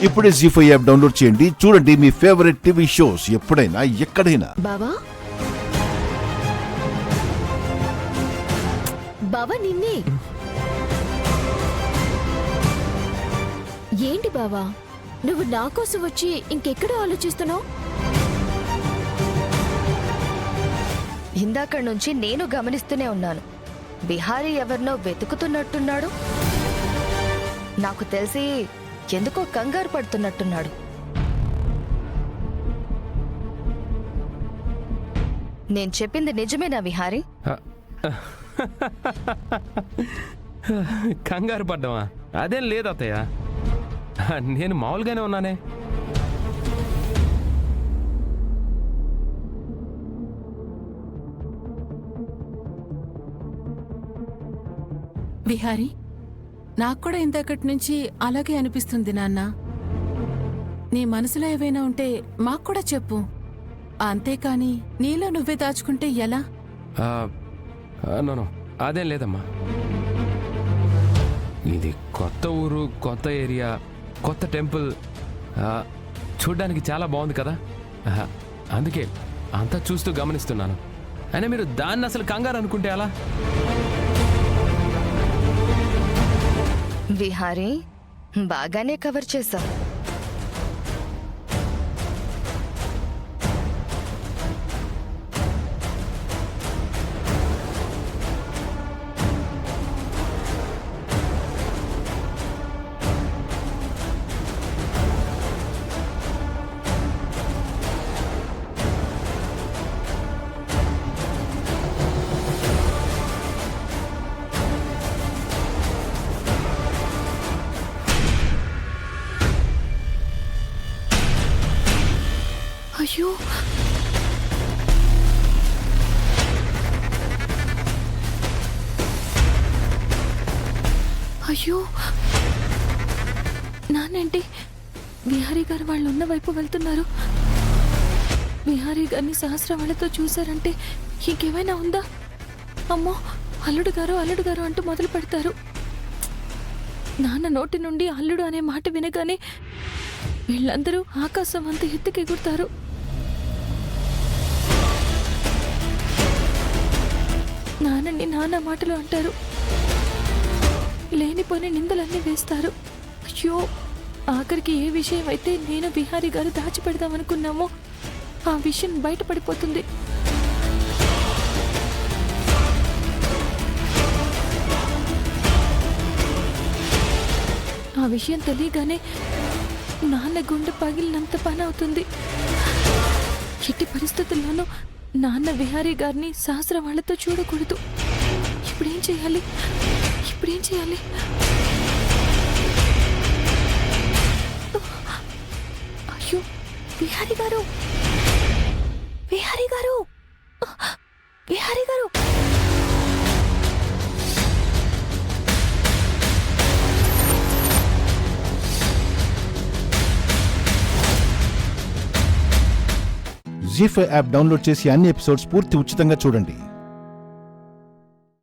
ఇప్పుడే జీ5 app download చేయండి. చూడండి మీ ఫేవరెట్ టీవీ షోస్ ఎప్పుడైనా ఎక్కడైనా. బావా బావా నిన్నే. ఏంటి బావా నువ్వు నా కోసం వచ్చి ఇంకెక్కడో ఆలోచిస్తున్నావు? ఇందాక నుంచి నేను గమనిస్తూనే ఉన్నాను. బిహారీ ఎవరినో వెతుకుతున్నట్టున్నాడు. నాకు తెలిసి ఎందుకో కంగారు పడుతున్నట్టున్నాడు. నేను చెప్పింది నిజమేనా విహారీ? కంగారు పడ్డావా? అదేం లేదు అత్తయ్య, నేను మామూలుగానే ఉన్నానే. విహారీ, నాకు కూడా ఇంతకటి నుంచి అలాగే అనిపిస్తుంది నాన్న. నీ మనసులో ఏవైనా ఉంటే మాకు కూడా చెప్పు. అంతేకాని నీలో నువ్వే దాచుకుంటే ఎలా? నో అదేం లేదమ్మా. ఇది కొత్త ఊరు, కొత్త ఏరియా, కొత్త టెంపుల్, చూడ్డానికి చాలా బాగుంది కదా. అందుకే అంతా చూస్తూ గమనిస్తున్నాను. అయినా మీరు దాన్ని అసలు కంగారు అనుకుంటే అలా? విహారీ బాగానే కవర్ చేశావు. అయ్యో అయ్యో నానేంటి విహారీ గారు వాళ్ళు ఉన్న వైపు వెళ్తున్నారు. విహారీ గారిని సహస్ర వాళ్ళతో చూశారంటే ఇంకేమైనా ఉందా? అమ్మో అల్లుడు గారు అంటూ మొదలు పెడతారు. నాన్న నోటి నుండి అల్లుడు అనే మాట వినగానే వీళ్ళందరూ ఆకాశం అంత ఎత్తుకెగురుతారు. నాన్నని నాన్న మాటలు అంటారు. లేనిపోని నిందలన్నీ వేస్తారు. అయ్యో ఆఖరికి ఏ విషయం అయితే నేను విహారీ గారు దాచిపెడదామనుకున్నామో ఆ విషయం బయటపడిపోతుంది. ఆ విషయం తెలియగానే నాన్న గుండె పగిలినంత పని అవుతుంది. ఎట్టి పరిస్థితుల్లోనూ నాన్న విహారీ గారిని సహస్ర వాళ్లతో చూడకూడదు. ఇప్పుడేం చేయాలి? అయ్యో విహారీ గారు జీ5 యాప్ డౌన్లోడ్ చేసి అన్ని ఎపిసోడ్స్ పూర్తి ఉచితంగా చూడండి.